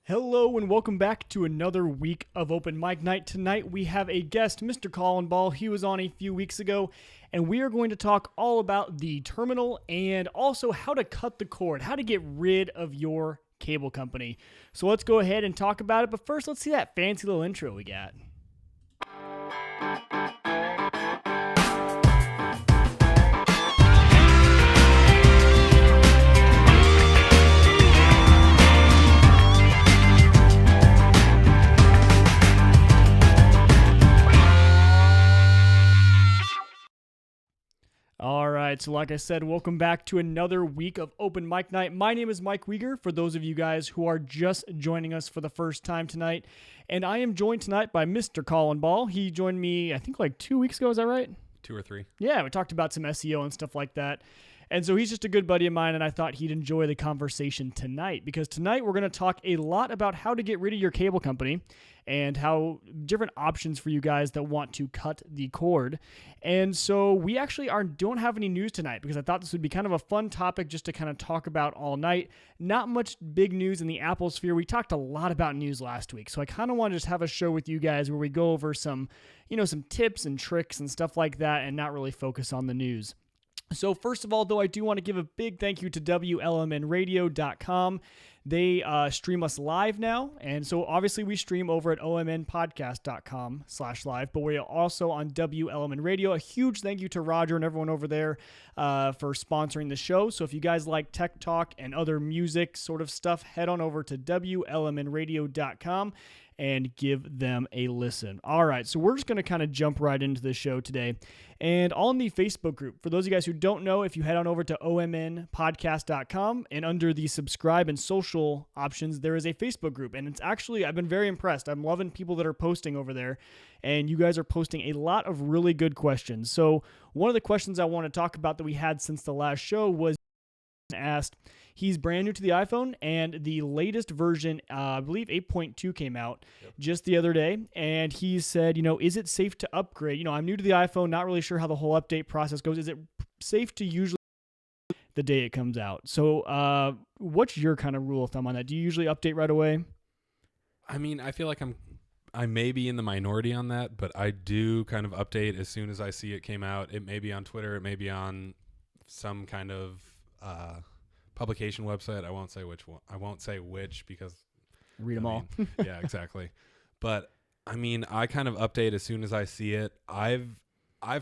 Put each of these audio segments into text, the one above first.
Hello and welcome back to another week of Open Mic Night. Tonight we have a guest, Mr. Colin Ball. He was on a few weeks ago, and we are going to talk all about the terminal and also how to cut the cord, how to get rid of your cable company. So let's go ahead and talk about it, but first let's see that fancy little intro we got. All right, so like I said, welcome back to another week of Open Mic Night. My name is Mike Weger, for those of you guys who are just joining us for the first time tonight. And I am joined tonight by Mr. Colin Ball. He joined me, I think, like 2 weeks ago. Is that right? 2 or 3. Yeah, we talked about some SEO and stuff like that. And so he's just a good buddy of mine, and I thought he'd enjoy the conversation tonight, because tonight we're going to talk a lot about how to get rid of your cable company and how different options for you guys that want to cut the cord. And so we actually don't have any news tonight, because I thought this would be kind of a fun topic just to kind of talk about all night. Not much big news in the Apple sphere. We talked a lot about news last week, so I kind of want to just have a show with you guys where we go over some tips and tricks and stuff like that and not really focus on the news. So first of all, though, I do want to give a big thank you to WLMNradio.com. They stream us live now, and so obviously we stream over at OMNpodcast.com/live, but we're also on WLMN Radio. A huge thank you to Roger and everyone over there for sponsoring the show. So if you guys like tech talk and other music sort of stuff, head on over to WLMNradio.com and give them a listen. All right, so we're just going to kind of jump right into the show today. And on the Facebook group, for those of you guys who don't know, if you head on over to omnpodcast.com and under the subscribe and social options, there is a Facebook group. And it's actually, I've been very impressed. I'm loving people that are posting over there. And you guys are posting a lot of really good questions. So one of the questions I want to talk about that we had since the last show was asked, he's brand new to the iPhone, and the latest version, I believe 8.2 came out just the other day, and he said, is it safe to upgrade? I'm new to the iPhone, not really sure how the whole update process goes. Is it safe to usually the day it comes out? So what's your kind of rule of thumb on that? Do you usually update right away? I mean, I feel like I may be in the minority on that, but I do kind of update as soon as I see it came out. It may be on Twitter, it may be on some kind of publication website. I won't say which one. I won't say which because read them all. Yeah, exactly. But I mean, I kind of update as soon as I see it. I've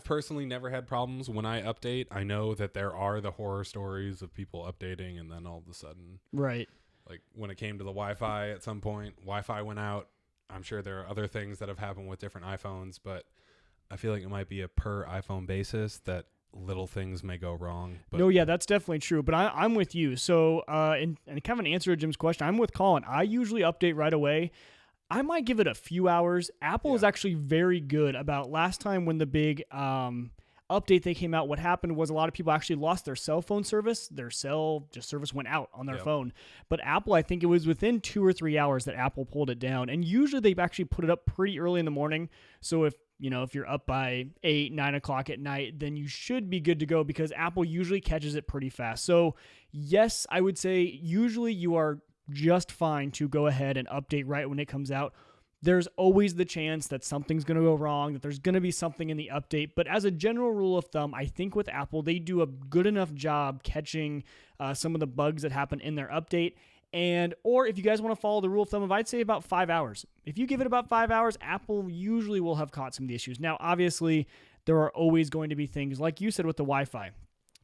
personally never had problems when I update. I know that there are the horror stories of people updating and then all of a sudden, right? Like when it came to the Wi-Fi at some point, Wi-Fi went out. I'm sure there are other things that have happened with different iPhones, but I feel like it might be a per iPhone basis that little things may go wrong. But no, yeah, that's definitely true. But I'm with you. So, and kind of an answer to Jim's question, I'm with Colin. I usually update right away. I might give it a few hours. Apple is actually very good about last time when the big update they came out. What happened was a lot of people actually lost their cell phone service. Their cell service went out on their phone. But Apple, I think it was within 2 or 3 hours that Apple pulled it down. And usually they've actually put it up pretty early in the morning. So if you're up by 8, 9 o'clock at night, then you should be good to go because Apple usually catches it pretty fast. So yes, I would say usually you are just fine to go ahead and update right when it comes out. There's always the chance that something's going to go wrong, that there's going to be something in the update. But as a general rule of thumb, I think with Apple, they do a good enough job catching some of the bugs that happen in their update. Or if you guys want to follow the rule of thumb of, I'd say about 5 hours. If you give it about 5 hours, Apple usually will have caught some of the issues. Now, obviously, there are always going to be things, like you said with the Wi-Fi.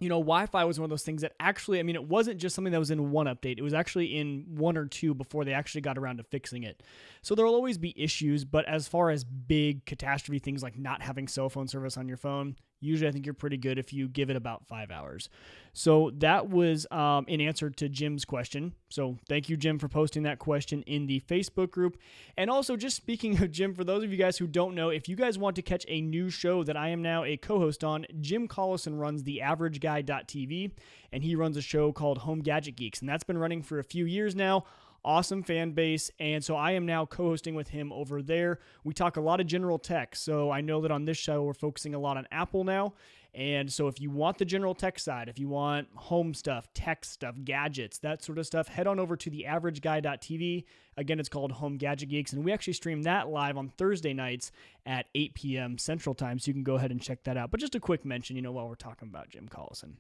Wi-Fi was one of those things that actually, it wasn't just something that was in one update. It was actually in 1 or 2 before they actually got around to fixing it. So there will always be issues, but as far as big catastrophe things like not having cell phone service on your phone, usually I think you're pretty good if you give it about 5 hours. So that was in answer to Jim's question. So thank you, Jim, for posting that question in the Facebook group. And also, just speaking of Jim, for those of you guys who don't know, if you guys want to catch a new show that I am now a co-host on, Jim Collison runs theaverageguy.tv, and he runs a show called Home Gadget Geeks, and that's been running for a few years now. Awesome fan base, and so I am now co-hosting with him over there. We talk a lot of general tech, so I know that on this show we're focusing a lot on Apple now, And so if you want the general tech side, if you want home stuff, tech stuff, gadgets, that sort of stuff, head on over to theaverageguy.tv. Again, it's called Home Gadget Geeks, and we actually stream that live on Thursday nights at 8 p.m. Central Time, so you can go ahead and check that out. But just a quick mention, while we're talking about Jim Collison.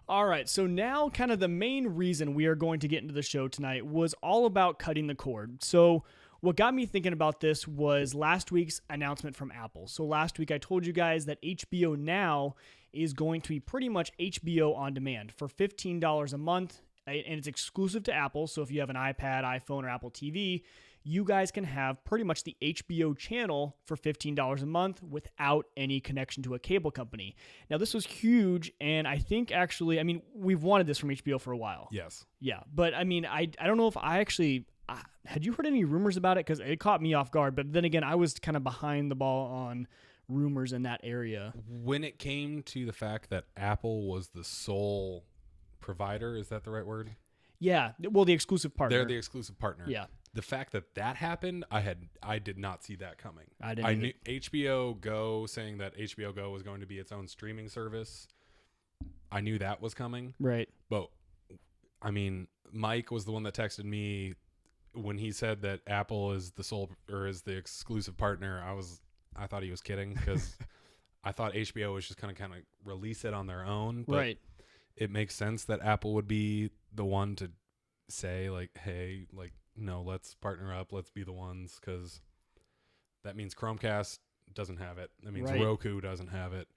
All right, so now kind of the main reason we are going to get into the show tonight was all about cutting the cord. So what got me thinking about this was last week's announcement from Apple. So last week I told you guys that HBO Now is going to be pretty much HBO on demand for $15 a month, and it's exclusive to Apple. So if you have an iPad, iPhone, or Apple TV, you guys can have pretty much the HBO channel for $15 a month without any connection to a cable company. Now, this was huge, and I think actually, we've wanted this from HBO for a while. Yes. Yeah, but I don't know if I actually... had you heard any rumors about it? Because it caught me off guard. But then again, I was kind of behind the ball on rumors in that area. When it came to the fact that Apple was the sole provider, is that the right word? Yeah. Well, the exclusive partner. They're the exclusive partner. Yeah. The fact that happened, I did not see that coming. I didn't. I knew HBO Go, saying that HBO Go was going to be its own streaming service. I knew that was coming. Right. But Mike was the one that texted me when he said that Apple is the sole or is the exclusive partner. I thought he was kidding, because I thought HBO was just kind of release it on their own. But right. It makes sense that Apple would be the one to say hey, no, let's partner up. Let's be the ones, because that means Chromecast doesn't have it. That means Roku doesn't have it.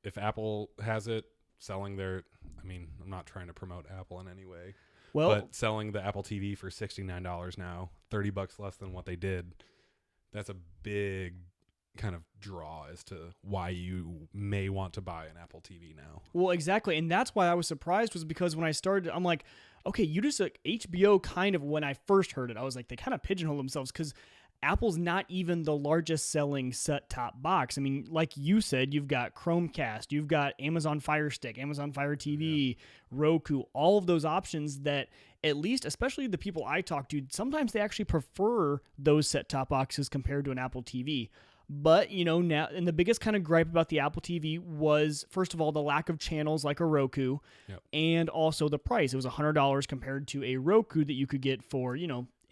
If Apple has it, selling their, I'm not trying to promote Apple in any way. But selling the Apple TV for $69 now, $30 less than what they did, that's a big kind of draw as to why you may want to buy an Apple TV now. Well, exactly. And that's why I was surprised, was because when I started, I'm like, okay, you just HBO kind of, when I first heard it, I was like, they kind of pigeonhole themselves, because Apple's not even the largest selling set-top box. Like you said, you've got Chromecast, you've got Amazon Fire Stick, Amazon Fire TV, Roku, all of those options that, at least, especially the people I talk to, sometimes they actually prefer those set-top boxes compared to an Apple TV. But, now, and the biggest kind of gripe about the Apple TV was, first of all, the lack of channels like a Roku, and also the price. It was $100 compared to a Roku that you could get for,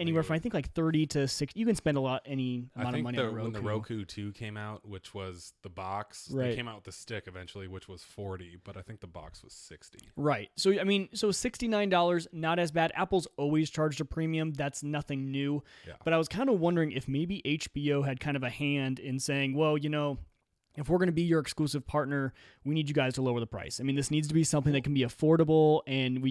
anywhere from, I think, like 30 to 60. You can spend any amount of money on a Roku. When the Roku 2 came out, which was the box, they came out with the stick eventually, which was 40, but I think the box was 60. Right. So, so $69, not as bad. Apple's always charged a premium. That's nothing new. Yeah. But I was kind of wondering if maybe HBO had kind of a hand in saying, well, if we're going to be your exclusive partner, we need you guys to lower the price. This needs to be something that can be affordable, and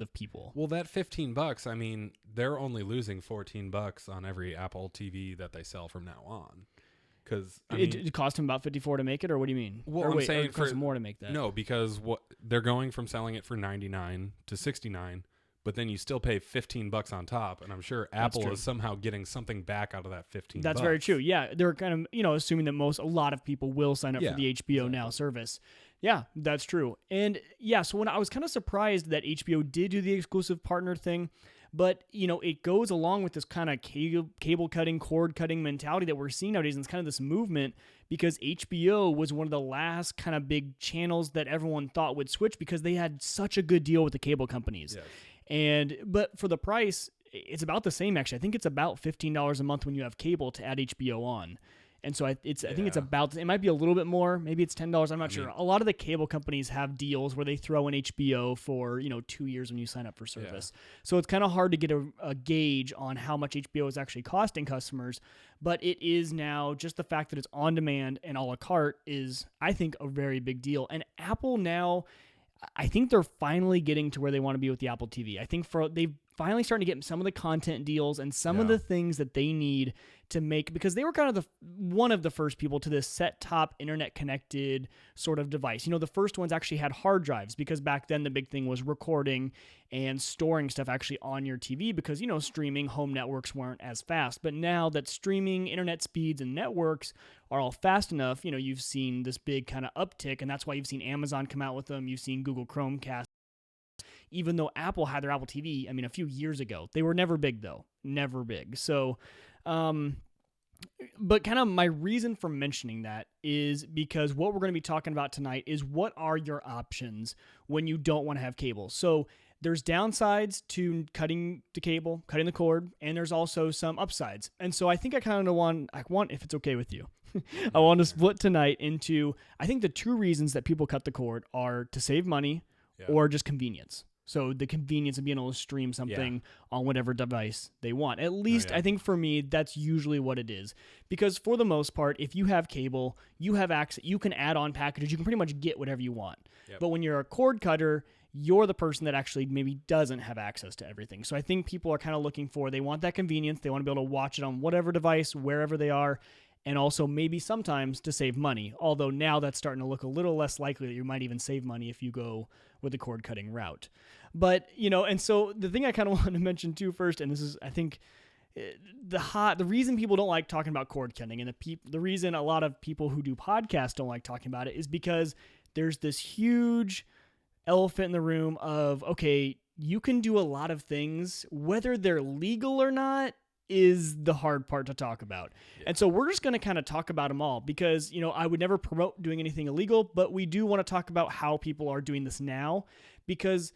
of people. Well, that $15, they're only losing $14 on every Apple TV that they sell from now on. Because it cost them about $54 to make it, or what do you mean? Well, I'm saying it cost them more to make that. No, because they're going from selling it for $99 to $69, but then you still pay $15 on top, and I'm sure Apple is somehow getting something back out of that $15. That's very true. Yeah, they're kind of assuming that a lot of people will sign up for the HBO Now service. Yeah, that's true. And yeah, so when I was kind of surprised that HBO did do the exclusive partner thing, but it goes along with this kind of cable cutting, cord cutting mentality that we're seeing nowadays, and it's kind of this movement, because HBO was one of the last kind of big channels that everyone thought would switch because they had such a good deal with the cable companies. Yes. But for the price, it's about the same, actually. I think it's about $15 a month when you have cable to add HBO on. And so I think it's about, it might be a little bit more. Maybe it's $10. I'm not sure. A lot of the cable companies have deals where they throw in HBO for, 2 years when you sign up for service. Yeah. So it's kind of hard to get a gauge on how much HBO is actually costing customers. But it is now, just the fact that it's on demand and a la carte is, I think, a very big deal. And Apple now, I think they're finally getting to where they want to be with the Apple TV. I think they've finally starting to get some of the content deals and some of the things that they need to make, because they were kind of one of the first people to this set-top internet-connected sort of device. The first ones actually had hard drives, because back then the big thing was recording and storing stuff actually on your TV, because, streaming home networks weren't as fast. But now that streaming, internet speeds, and networks are all fast enough, you've seen this big kind of uptick, and that's why you've seen Amazon come out with them. You've seen Google Chromecast. Even though Apple had their Apple TV, a few years ago. They were never big, though. Never big. So, But kind of my reason for mentioning that is because what we're going to be talking about tonight is what are your options when you don't want to have cable. So there's downsides to cutting the cable, cutting the cord, and there's also some upsides. And so I think I kind of want, if it's okay with you, I want to split tonight into, I think the two reasons that people cut the cord are to save money or just convenience. So the convenience of being able to stream something on whatever device they want. At least I think for me, that's usually what it is. Because for the most part, if you have cable, you have access, you can add on packages, you can pretty much get whatever you want. Yep. But when you're a cord cutter, you're the person that actually maybe doesn't have access to everything. So I think people are kind of looking for, they want that convenience, they want to be able to watch it on whatever device, wherever they are, and also maybe sometimes to save money. Although now that's starting to look a little less likely that you might even save money if you go with the cord cutting route. But, and so the thing I kind of want to mention too first, and this is, I think, the reason people don't like talking about cord cutting, and the reason a lot of people who do podcasts don't like talking about it, is because there's this huge elephant in the room of, okay, you can do a lot of things, whether they're legal or not is the hard part to talk about. Yeah. And so we're just going to kind of talk about them all because, I would never promote doing anything illegal, but we do want to talk about how people are doing this now because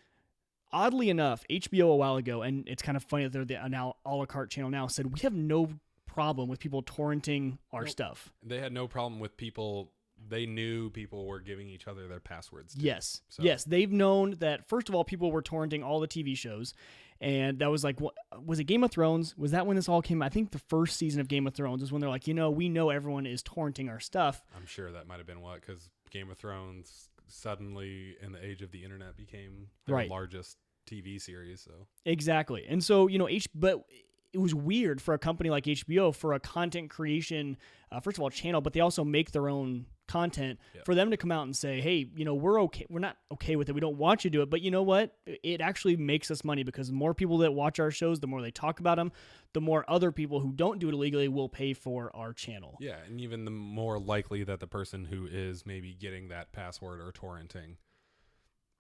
oddly enough, HBO a while ago, and it's kind of funny that they're the now a la carte channel now, said we have no problem with people torrenting our stuff. They had no problem with people. They knew people were giving each other their passwords. Yes. So. Yes. They've known that, first of all, people were torrenting all the TV shows. And that was like, was it Game of Thrones? Was that when this all came? I think the first season of Game of Thrones is when they're like, we know everyone is torrenting our stuff. I'm sure that might have been what, because Game of Thrones suddenly, in the age of the internet, became the largest TV series. So exactly. And so, but it was weird for a company like HBO, for a content creation, first of all, channel, but they also make their own content, for them to come out and say, hey, we're okay. We're not okay with it. We don't want you to do it. But you know what? It actually makes us money because the more people that watch our shows, the more they talk about them, the more other people who don't do it illegally will pay for our channel. Yeah. And even the more likely that the person who is maybe getting that password or torrenting,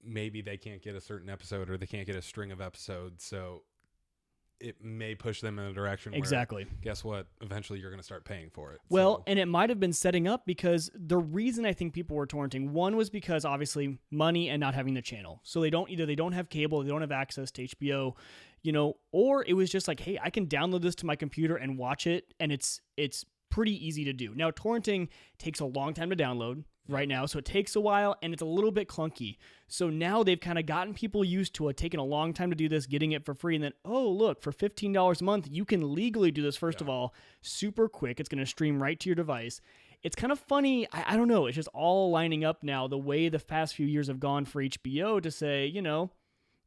maybe they can't get a certain episode or they can't get a string of episodes. So it may push them in a direction where, guess what? Eventually you're going to start paying for it. Well, and it might have been setting up because the reason I think people were torrenting, one was because obviously money and not having the channel. So they don't have cable, they don't have access to HBO, or it was just like, hey, I can download this to my computer and watch it. And it's pretty easy to do. Now, torrenting takes a long time to download right now, so it takes a while and it's a little bit clunky. So now they've kind of gotten people used to it, taking a long time to do this, getting it for free, and then, oh, look, for $15 a month, you can legally do this, first of all, super quick. It's going to stream right to your device. It's kind of funny. I don't know. It's just all lining up now, the way the past few years have gone for HBO to say,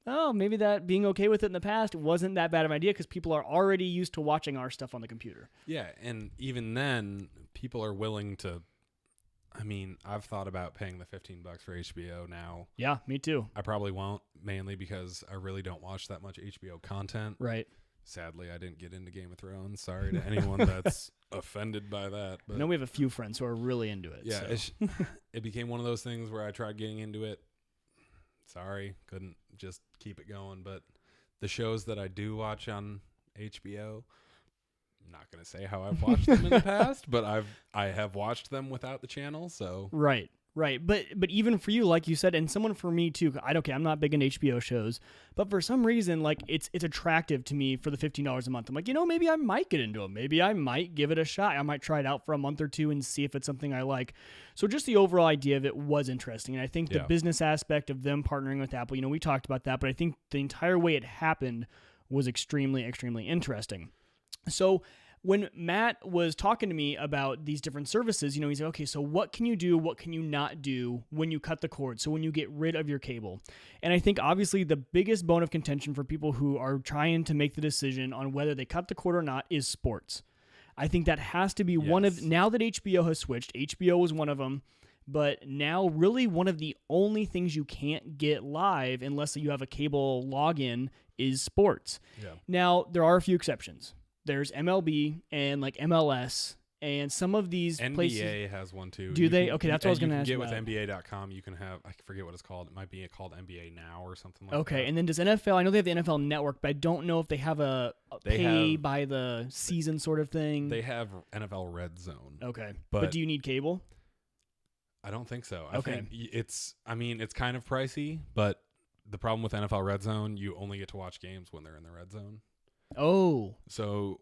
oh, maybe that being okay with it in the past wasn't that bad of an idea because people are already used to watching our stuff on the computer. Yeah, and even then, people are willing to. I mean, I've thought about paying the $15 for HBO now. Yeah, me too. I probably won't, mainly because I really don't watch that much HBO content. Right. Sadly, I didn't get into Game of Thrones. Sorry to anyone that's offended by that. But I know we have a few friends who are really into it. Yeah, so. It became one of those things where I tried getting into it. Sorry, couldn't just keep it going. But the shows that I do watch on HBO, I'm not going to say how I've watched them in the past, but I have watched them without the channel. So right. But even for you, like you said, and someone for me too, I'm not big into HBO shows, but for some reason, like it's attractive to me for the $15 a month. I'm like, maybe I might get into it. Maybe I might give it a shot. I might try it out for a month or two and see if it's something I like. So just the overall idea of it was interesting. And I think the business aspect of them partnering with Apple, we talked about that, but I think the entire way it happened was extremely, extremely interesting. So when Matt was talking to me about these different services, he said, okay, so what can you do? What can you not do when you cut the cord? So when you get rid of your cable? And I think obviously the biggest bone of contention for people who are trying to make the decision on whether they cut the cord or not is sports. I think that has to be one of, now that HBO has switched, HBO was one of them, but now really one of the only things you can't get live unless you have a cable login is sports. Yeah. Now, there are a few exceptions. There's MLB and like MLS And some of these places NBA has one too. do they? Okay, that's what I was going to ask you you can get about. with NBA.com. You can have, I forget what it's called. It might be called NBA Now or something like that. Okay, and then does NFL? I know they have the NFL Network, but I don't know if they have a pay by the season sort of thing. They have NFL Red Zone. Okay, but do you need cable? I don't think so. Okay. I think it's kind of pricey, but the problem with NFL Red Zone, you only get to watch games when they're in the red zone. Oh, so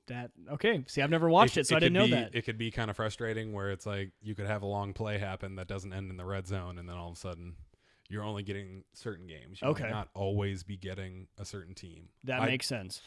okay. See, I've never watched it, so I didn't know that. It could be kind of frustrating where it's like you could have a long play happen that doesn't end in the red zone, and then all of a sudden you're only getting certain games. You might not always be getting a certain team. That makes sense.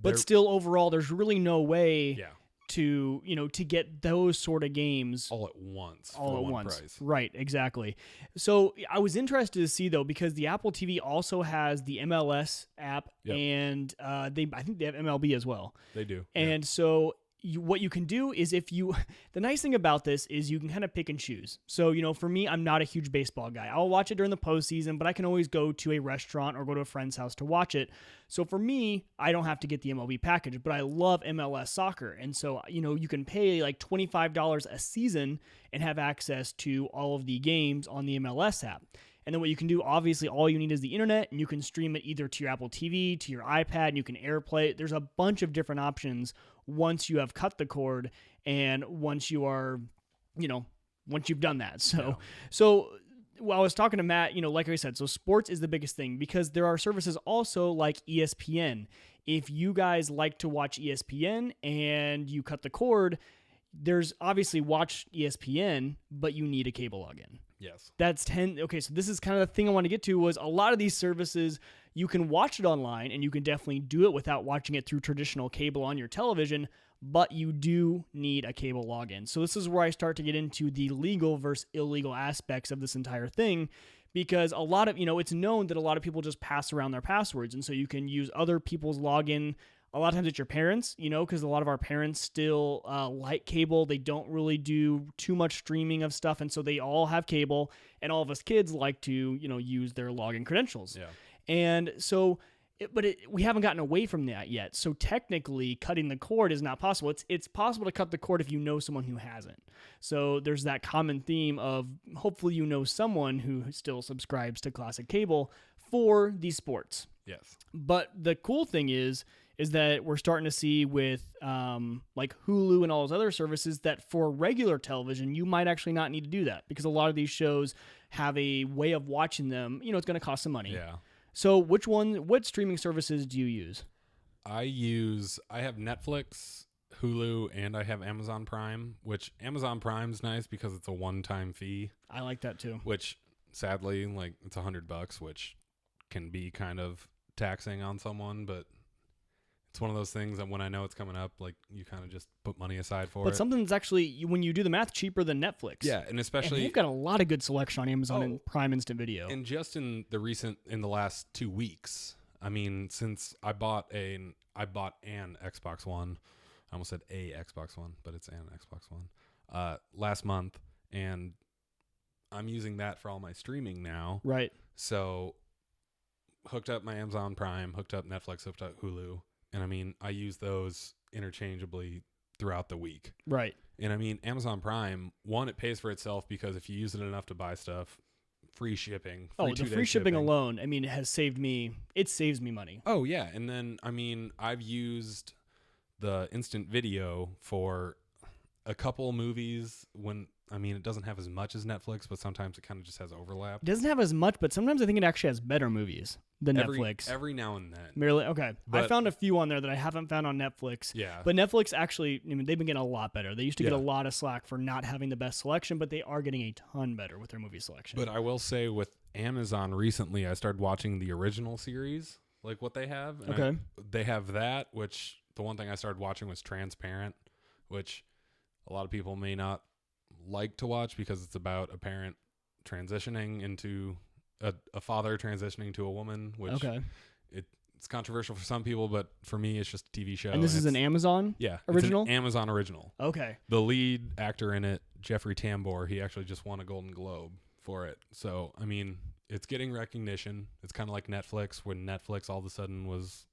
But still, overall, there's really no way to get those sort of games all at once price. Right, exactly. So I was interested to see though, because the Apple TV also has the MLS app, and I think they have MLB as well. They do. And so what you can do is the nice thing about this is you can kind of pick and choose. So, for me, I'm not a huge baseball guy. I'll watch it during the postseason, but I can always go to a restaurant or go to a friend's house to watch it. So for me, I don't have to get the MLB package, but I love MLS soccer. And so, you can pay like $25 a season and have access to all of the games on the MLS app. And then what you can do, obviously, all you need is the internet, and you can stream it either to your Apple TV, to your iPad, and you can AirPlay it. There's a bunch of different options once you have cut the cord and once you are, once you've done that. So while I was talking to Matt, like I said, so sports is the biggest thing because there are services also like ESPN. If you guys like to watch ESPN and you cut the cord, there's obviously watch ESPN, but you need a cable login. Yes. That's 10. Okay, so this is kind of the thing I want to get to was a lot of these services, you can watch it online and you can definitely do it without watching it through traditional cable on your television, but you do need a cable login. So this is where I start to get into the legal versus illegal aspects of this entire thing because a lot of, it's known that a lot of people just pass around their passwords. And so you can use other people's login. A lot of times it's your parents, because a lot of our parents still like cable. They don't really do too much streaming of stuff. And so they all have cable and all of us kids like to, use their login credentials. Yeah. And so, we haven't gotten away from that yet. So technically cutting the cord is not possible. It's possible to cut the cord if you know someone who hasn't. So there's that common theme of hopefully you know someone who still subscribes to classic cable for these sports. Yes. But the cool thing is that we're starting to see with like Hulu and all those other services that for regular television, you might actually not need to do that because a lot of these shows have a way of watching them. It's going to cost some money. Yeah. So what streaming services do you use? I have Netflix, Hulu, and I have Amazon Prime, which Amazon Prime's nice because it's a one-time fee. I like that too. Which sadly, like it's $100, which can be kind of taxing on someone, but it's one of those things that when I know it's coming up, like you kind of just put money aside for it. But something that's actually, when you do the math, cheaper than Netflix. Yeah, and especially... And they've got a lot of good selection on Amazon and Prime Instant Video. And just in the last 2 weeks, I mean, since I bought an Xbox One, I almost said a Xbox One, but it's an Xbox One, last month, and I'm using that for all my streaming now. Right. So hooked up my Amazon Prime, hooked up Netflix, hooked up Hulu. And I mean, I use those interchangeably throughout the week. Right. And I mean, Amazon Prime, one, it pays for itself because if you use it enough to buy stuff, free shipping. The free shipping alone, I mean, it saves me money. Oh, yeah. And then, I mean, I've used the instant video for a couple movies it doesn't have as much as Netflix, but sometimes it kind of just has overlap. It doesn't have as much, but sometimes I think it actually has better movies than Netflix. Every now and then. Merely, okay. I found a few on there that I haven't found on Netflix. Yeah. But Netflix actually, they've been getting a lot better. They used to get a lot of slack for not having the best selection, but they are getting a ton better with their movie selection. But I will say with Amazon recently, I started watching the original series, like what they have. And they have that, which the one thing I started watching was Transparent, which a lot of people may not like to watch because it's about a parent transitioning into a father transitioning to a woman, which it's controversial for some people, but for me, it's just a TV show. And this is an Amazon original? It's an Amazon original. Okay. The lead actor in it, Jeffrey Tambor, he actually just won a Golden Globe for it. So, I mean, it's getting recognition. It's kind of like Netflix, when Netflix all of a sudden was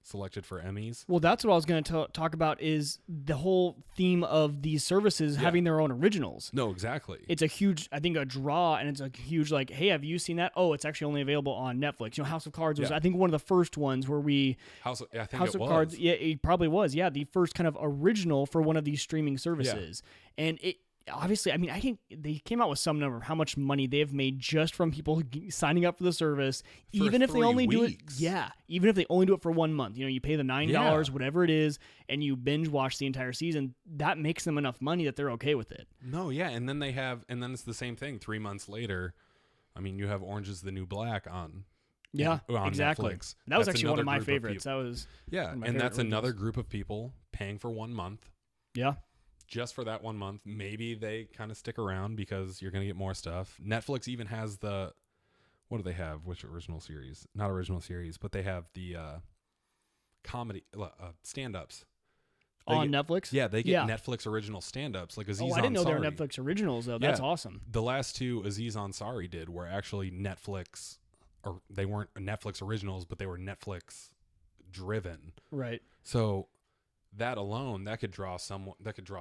selected for Emmys. Well, that's what I was going to talk about is the whole theme of these services having their own originals. No, exactly. It's a huge, I think, a draw, and it's a huge, like, hey, have you seen that? Oh, it's actually only available on Netflix. You know, House of Cards was, I think, one of the first ones where we... House of Cards, yeah, it probably was. Yeah, the first kind of original for one of these streaming services. Yeah. And it... Obviously, I mean, I think they came out with some number of how much money they have made just from people signing up for the service, even if they only do it. Yeah, even if they only do it for 1 month. You know, you pay the $9, whatever it is, and you binge watch the entire season. That makes them enough money that they're okay with it. No, yeah, and then it's the same thing. 3 months later, I mean, you have Orange Is the New Black on. Yeah, on exactly. Netflix. That was actually one of my favorites. That was and that's another group of people paying for 1 month. Yeah. Just for that 1 month. Maybe they kind of stick around because you're going to get more stuff. Netflix even has what do they have? Which original series? Not original series, but they have the comedy stand-ups. On Netflix? Yeah, they get Netflix original stand-ups like Aziz Ansari. I didn't know they were Netflix originals, though. That's awesome. The last two Aziz Ansari did were actually Netflix, or they weren't Netflix originals, but they were Netflix driven. Right. So that alone, that could draw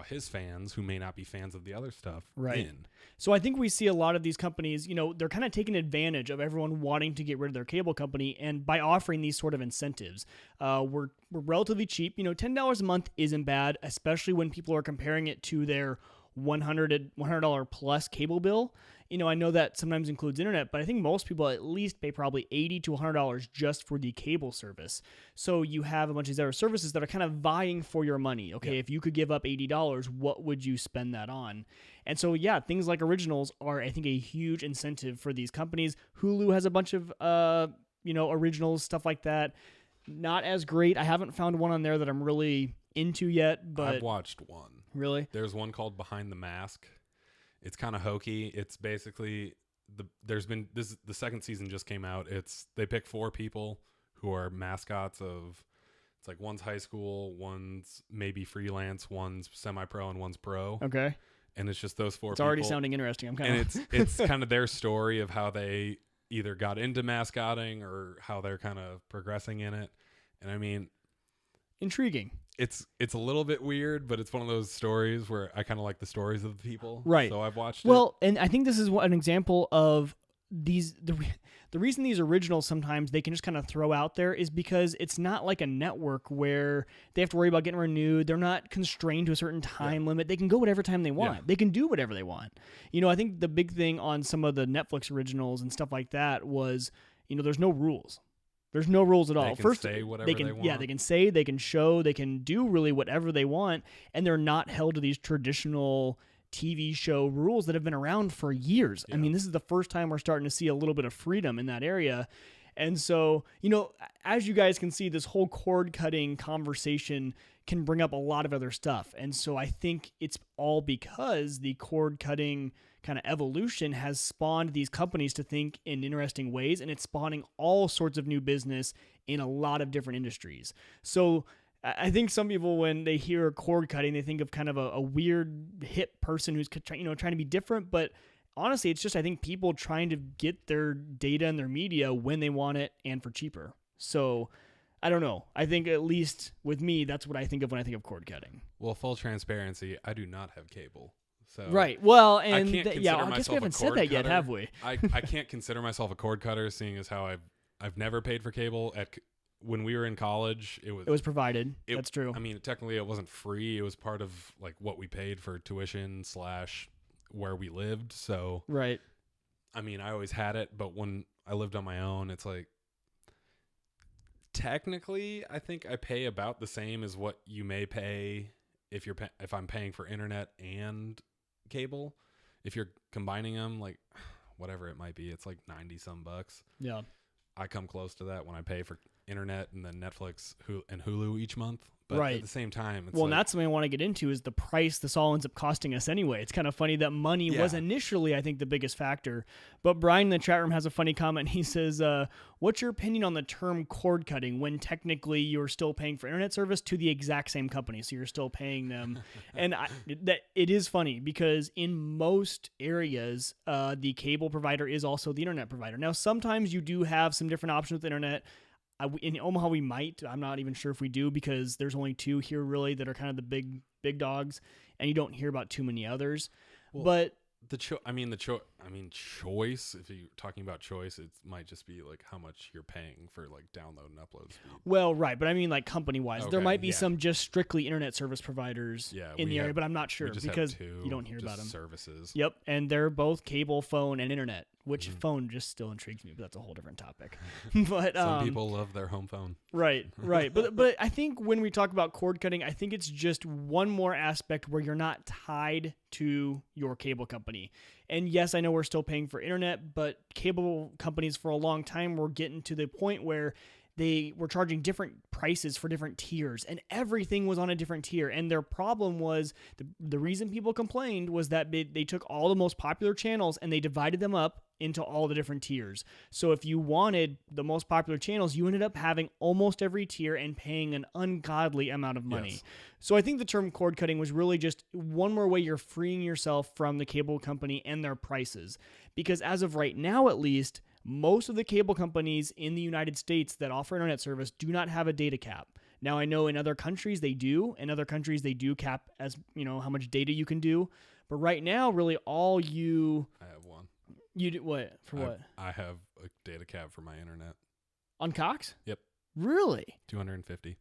his fans who may not be fans of the other stuff in. So I think we see a lot of these companies, you know, they're kind of taking advantage of everyone wanting to get rid of their cable company, and by offering these sort of incentives, we're relatively cheap. You know, $10 a month isn't bad, especially when people are comparing it to their $100 plus cable bill. You know, I know that sometimes includes internet, but I think most people at least pay probably $80 to $100 just for the cable service. So you have a bunch of these other services that are kind of vying for your money. Okay, if you could give up $80, what would you spend that on? And so, yeah, things like originals are, I think, a huge incentive for these companies. Hulu has a bunch of, originals, stuff like that. Not as great. I haven't found one on there that I'm really into yet, but I've watched one. Really? There's one called Behind the Mask. It's kind of hokey. It's basically the second season just came out. They pick 4 people who are mascots of, it's like one's high school, one's maybe freelance, one's semi-pro, and one's pro. Okay. And it's just those 4 It's people. already sounding interesting. It's kind of their story of how they either got into mascotting or how they're kind of progressing in it. And I mean, intriguing. It's a little bit weird, but it's one of those stories where I kind of like the stories of the people. Right. So I've watched it. Well, and I think this is an example of these. The reason these originals sometimes they can just kind of throw out there is because it's not like a network where they have to worry about getting renewed. They're not constrained to a certain time limit. They can go whatever time they want. Yeah. They can do whatever they want. You know, I think the big thing on some of the Netflix originals and stuff like that was, you know, there's no rules. There's no rules at all. They can say whatever they want. Yeah, they can say, they can show, they can do really whatever they want, and they're not held to these traditional TV show rules that have been around for years. Yeah. I mean, this is the first time we're starting to see a little bit of freedom in that area. And so, you know, as you guys can see, this whole cord-cutting conversation can bring up a lot of other stuff. And so I think it's all because the cord-cutting kind of evolution has spawned these companies to think in interesting ways, and it's spawning all sorts of new business in a lot of different industries. So I think some people, when they hear cord cutting, they think of kind of a weird hip person who's trying to be different. But honestly, it's just, I think, people trying to get their data and their media when they want it and for cheaper. So I don't know. I think at least with me, that's what I think of when I think of cord cutting. Well, full transparency, I do not have cable. So right. Well, and I guess we haven't said that yet, have we? I can't consider myself a cord cutter, seeing as how I've never paid for cable. When we were in college, it was provided. That's true. I mean, technically, it wasn't free. It was part of like what we paid for tuition / where we lived. So right. I mean, I always had it, but when I lived on my own, it's like technically, I think I pay about the same as what you may pay if I'm paying for internet and cable. If you're combining them, like whatever it might be, it's like 90 some bucks. Yeah. I come close to that when I pay for internet and then Netflix and Hulu each month. But right. at the same time, it's and that's something I want to get into is the price this all ends up costing us anyway. It's kind of funny that money was initially, I think, the biggest factor. But Brian in the chat room has a funny comment. He says, what's your opinion on the term cord cutting when technically you're still paying for internet service to the exact same company? So you're still paying them. And it is funny because in most areas, the cable provider is also the internet provider. Now, sometimes you do have some different options with internet. In Omaha, we might. I'm not even sure if we do because there's only 2 here really that are kind of the big dogs, and you don't hear about too many others. Well, but choice. If you're talking about choice, it might just be like how much you're paying for like download and upload speed. Well, right, but I mean like company wise, there Okay, might be yeah. some just strictly internet service providers in the area, but I'm not sure We just because have 2 you don't hear just about them. services. Yep, and they're both cable, phone, and internet. Which phone just still intrigues me, but that's a whole different topic. But some people love their home phone. Right. But I think when we talk about cord cutting, I think it's just one more aspect where you're not tied to your cable company. And yes, I know we're still paying for internet, but cable companies for a long time were getting to the point where they were charging different prices for different tiers, and everything was on a different tier. And their problem was the reason people complained was that they took all the most popular channels and they divided them up into all the different tiers. So if you wanted the most popular channels, you ended up having almost every tier and paying an ungodly amount of money. Yes. So I think the term cord cutting was really just one more way you're freeing yourself from the cable company and their prices. Because as of right now, at least, most of the cable companies in the United States that offer internet service do not have a data cap. Now, I know in other countries they do. In other countries they do cap as, how much data you can do. But right now, really all I have one. you do what? For what? I have a data cap for my internet. On Cox? Yep. Really? 250.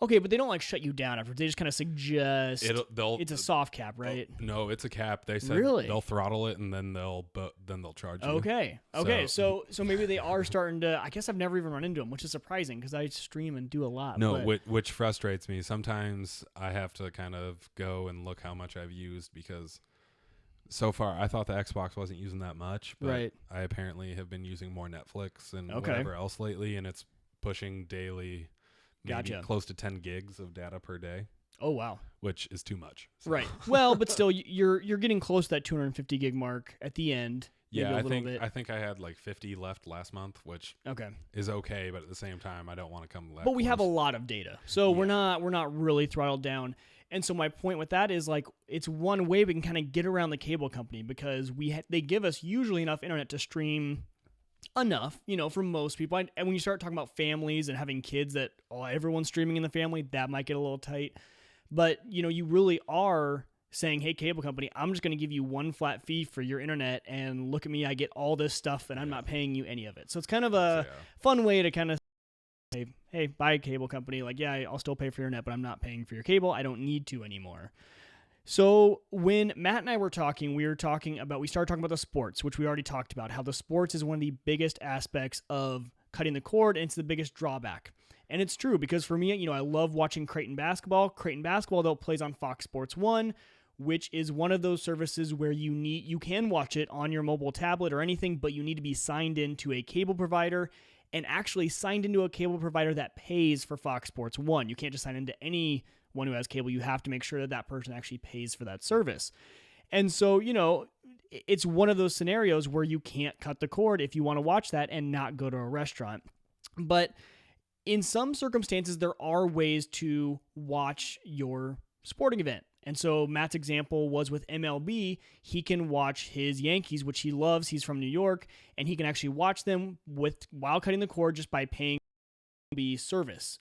Okay, but they don't like shut you down after. They just kind of suggest it's a soft cap, right? No, it's a cap. They said Really? they'll throttle it and then they'll charge you. Okay. So maybe they are starting to. I guess I've never even run into them, which is surprising because I stream and do a lot. No, which frustrates me. Sometimes I have to kind of go and look how much I've used because so far I thought the Xbox wasn't using that much, but right. I apparently have been using more Netflix and Okay. whatever else lately, and it's pushing daily. Maybe Gotcha. close to 10 gigs of data per day. Oh wow. Which is too much. So. Right. Well, but still, you're getting close to that 250 gig mark at the end. Yeah, I think I had like 50 left last month, which is okay, but at the same time, I don't want to come. But we have a lot of data, so we're not really throttled down. And so my point with that is like it's one way we can kind of get around the cable company because they give us usually enough internet to stream enough, for most people. And when you start talking about families and having kids that everyone's streaming in the family, that might get a little tight. But, you really are saying, hey, cable company, I'm just going to give you one flat fee for your internet and look at me, I get all this stuff and I'm not paying you any of it. So it's kind of a fun way to kind of say, hey, buy cable company. Like, yeah, I'll still pay for your net, but I'm not paying for your cable. I don't need to anymore. So when Matt and I were talking, we started talking about the sports, which we already talked about, how the sports is one of the biggest aspects of cutting the cord, and it's the biggest drawback. And it's true because for me, I love watching Creighton basketball. Creighton basketball, though, plays on Fox Sports 1, which is one of those services where you can watch it on your mobile tablet or anything, but you need to be signed into a cable provider and actually signed into a cable provider that pays for Fox Sports 1. You can't just sign into anyone who has cable. You have to make sure that person actually pays for that service. And so, it's one of those scenarios where you can't cut the cord if you want to watch that and not go to a restaurant. But in some circumstances, there are ways to watch your sporting event. And so Matt's example was with MLB. He can watch his Yankees, which he loves. He's from New York, and he can actually watch them while cutting the cord just by paying the service.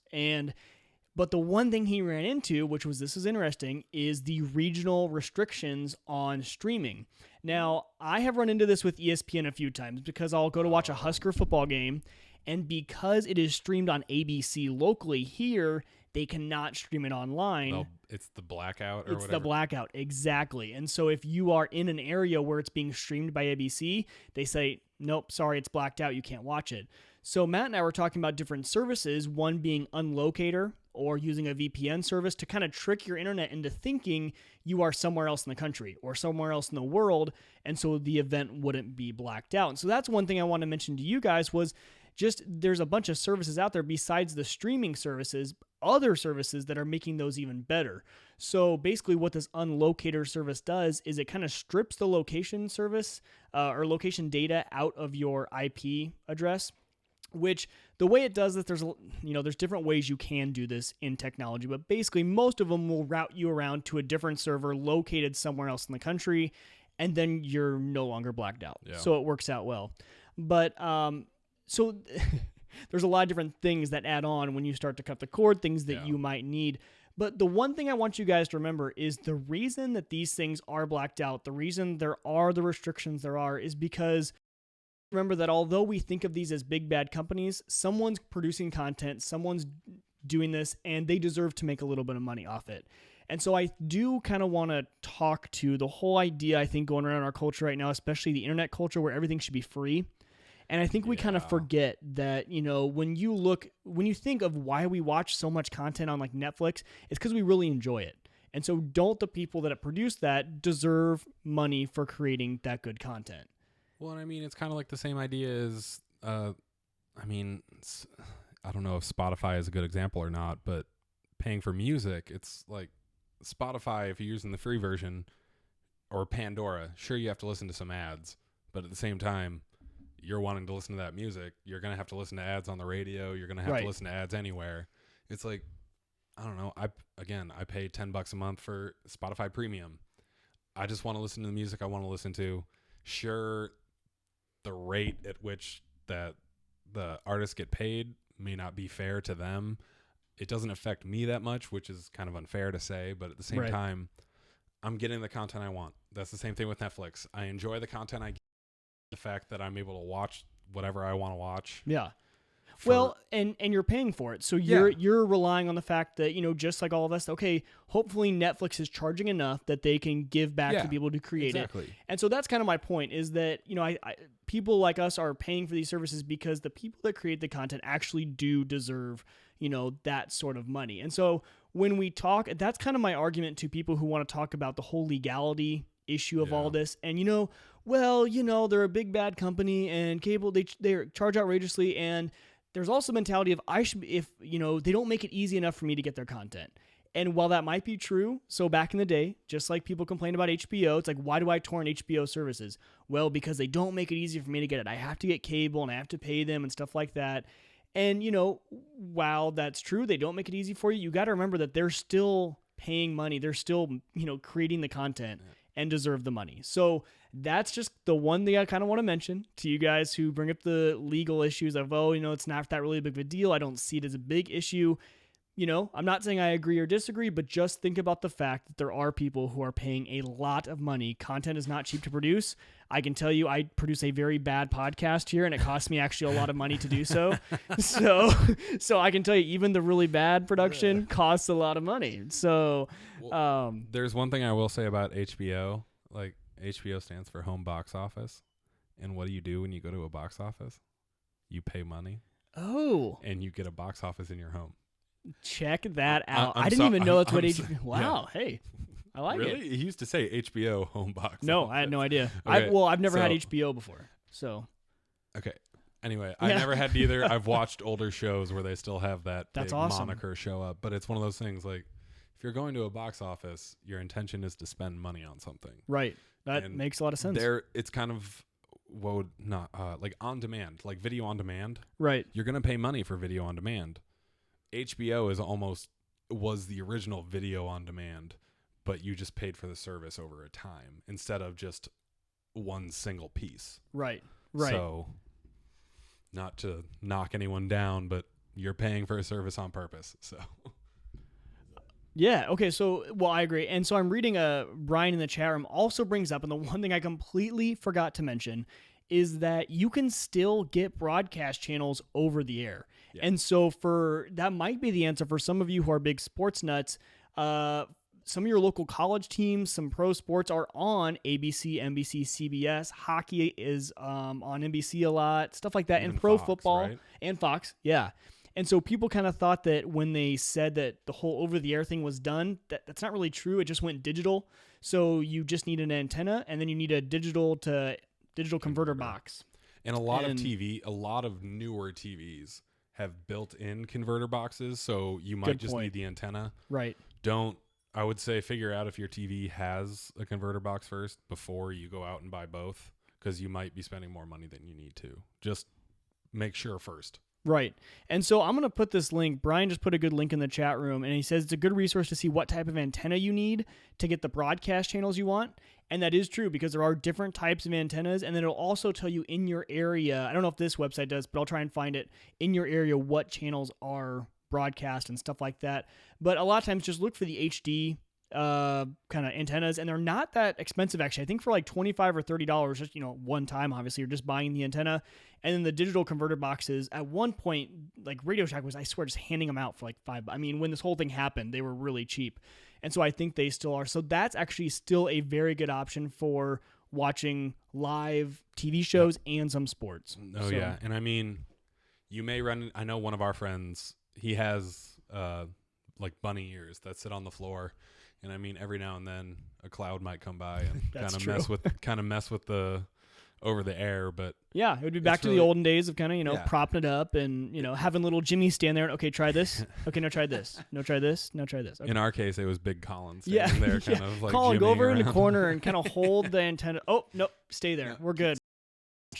But the one thing he ran into, this is interesting, is the regional restrictions on streaming. Now, I have run into this with ESPN a few times because I'll go to watch a Husker football game, and because it is streamed on ABC locally here, they cannot stream it online. No, it's the blackout or whatever. It's the blackout, exactly. And so if you are in an area where it's being streamed by ABC, they say, nope, sorry, it's blacked out, you can't watch it. So Matt and I were talking about different services, one being Unlocator or using a VPN service to kind of trick your internet into thinking you are somewhere else in the country or somewhere else in the world, and so the event wouldn't be blacked out. And so that's one thing I want to mention to you guys was just there's a bunch of services out there besides the streaming services, other services that are making those even better. So basically what this Unlocator service does is it kind of strips the location service or location data out of your IP address, which the way it does this, there's different ways you can do this in technology, but basically most of them will route you around to a different server located somewhere else in the country, and then you're no longer blacked out. Yeah. So it works out well. But so there's a lot of different things that add on when you start to cut the cord, things that Yeah. you might need. But the one thing I want you guys to remember is the reason that these things are blacked out, the reason there are the restrictions there are, is because remember that although we think of these as big bad companies, someone's producing content, someone's doing this, and they deserve to make a little bit of money off it. And so I do kind of want to talk to the whole idea, I think, going around our culture right now, especially the internet culture where everything should be free. And I think we kind of forget that, you know, when you think of why we watch so much content on like Netflix, it's because we really enjoy it. And so don't the people that have produced that deserve money for creating that good content? Well, and I mean, it's kind of like the same idea as, I don't know if Spotify is a good example or not, but paying for music, it's like Spotify, if you're using the free version, or Pandora, sure, you have to listen to some ads, but at the same time, you're wanting to listen to that music, you're going to have to listen to ads on the radio, you're going to have to listen to ads anywhere. It's like, I don't know, I pay $10 a month for Spotify Premium. I just want to listen to the music I want to listen to. Sure, the rate at which that the artists get paid may not be fair to them. It doesn't affect me that much, which is kind of unfair to say, but at the same time, I'm getting the content I want. That's the same thing with Netflix. I enjoy the content I get, the fact that I'm able to watch whatever I want to watch. Yeah. Well, and you're paying for it. So you're relying on the fact that, you know, just like all of us, okay, hopefully Netflix is charging enough that they can give back to people to create it. And so that's kind of my point, is that, you know, I people like us are paying for these services because the people that create the content actually do deserve, you know, that sort of money. And so when we talk, that's kind of my argument to people who want to talk about the whole legality issue of all this. And, you know, well, you know, they're a big bad company and cable, they charge outrageously, and there's also a mentality of if you know, they don't make it easy enough for me to get their content. And while that might be true, so back in the day, just like people complain about HBO, it's like, why do I torrent HBO services? Well, because they don't make it easy for me to get it. I have to get cable and I have to pay them and stuff like that. And, you know, while that's true, they don't make it easy for you. You got to remember that they're still paying money. They're still, you know, creating the content and deserve the money. So that's just the one thing I kind of want to mention to you guys who bring up the legal issues of, oh, you know, it's not that really big of a deal. I don't see it as a big issue. You know, I'm not saying I agree or disagree, but just think about the fact that there are people who are paying a lot of money. Content is not cheap to produce. I can tell you I produce a very bad podcast here, and it costs me actually a lot of money to do so. So I can tell you even the really bad production costs a lot of money. So there's one thing I will say about HBO. Like, HBO stands for home box office. And what do you do when you go to a box office? You pay money. Oh. And you get a box office in your home. Check that out. I didn't even know that's what HBO... Wow, hey. I like it. Really? He used to say HBO home box. No, I had no idea. Okay, I've never had HBO before. So. Okay. Anyway, I never had either. I've watched older shows where they still have that big moniker show up, but it's one of those things like, if you're going to a box office, your intention is to spend money on something. Right. That makes a lot of sense. It's kind of like on demand, like video on demand. Right. You're going to pay money for video on demand. HBO was the original video on demand, but you just paid for the service over a time instead of just one single piece. Right. So, not to knock anyone down, but you're paying for a service on purpose. So. Yeah. Okay. So, well, I agree. And so I'm reading Brian in the chat room also brings up, and the one thing I completely forgot to mention is that you can still get broadcast channels over the air. Yeah. And so that might be the answer for some of you who are big sports nuts. Some of your local college teams, some pro sports are on ABC, NBC, CBS. Hockey is on NBC a lot, stuff like that. Even and pro Fox, football right? And Fox. Yeah. And so people kind of thought that when they said that the whole over-the-air thing was done, that's not really true. It just went digital. So you just need an antenna, and then you need a digital converter box. And a lot of newer TVs have built-in converter boxes, so you might just need the antenna. Right. I would say figure out if your TV has a converter box first before you go out and buy both, because you might be spending more money than you need to. Just make sure first. Right. And so I'm going to put this link. Brian just put a good link in the chat room, and he says it's a good resource to see what type of antenna you need to get the broadcast channels you want. And that is true because there are different types of antennas, and then it'll also tell you in your area. I don't know if this website does, but I'll try and find it in your area what channels are broadcast and stuff like that. But a lot of times just look for the HD kind of antennas, and they're not that expensive actually. I think for like $25 or $30 just, one time, obviously you're just buying the antenna. And then the digital converter boxes, at one point, like Radio Shack was, I swear, just handing them out for like $5. I mean, when this whole thing happened, they were really cheap. And so I think they still are. So that's actually still a very good option for watching live TV shows and some sports. Oh, yeah. And I mean, you may run, I know one of our friends, he has like bunny ears that sit on the floor. And I mean, every now and then a cloud might come by and kind of mess with the over the air. But yeah, it would be back to the olden days of kind of propping it up and having little Jimmy stand there and okay, try this. Okay, no, try this. No, try this. No, try this. Okay. In our case, it was Big Colin standing there, kind of like Colin, go over in around. the corner and kind of hold the antenna. Oh nope, stay there. We're good.